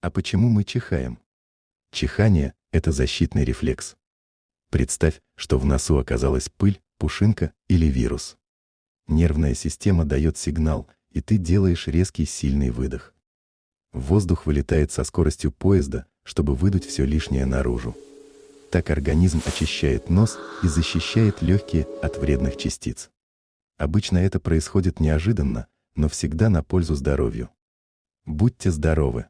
А почему мы чихаем? Чихание – это защитный рефлекс. Представь, что в носу оказалась пыль, пушинка или вирус. Нервная система дает сигнал, и ты делаешь резкий сильный выдох. Воздух вылетает со скоростью поезда, чтобы выдуть все лишнее наружу. Так организм очищает нос и защищает легкие от вредных частиц. Обычно это происходит неожиданно, но всегда на пользу здоровью. Будьте здоровы!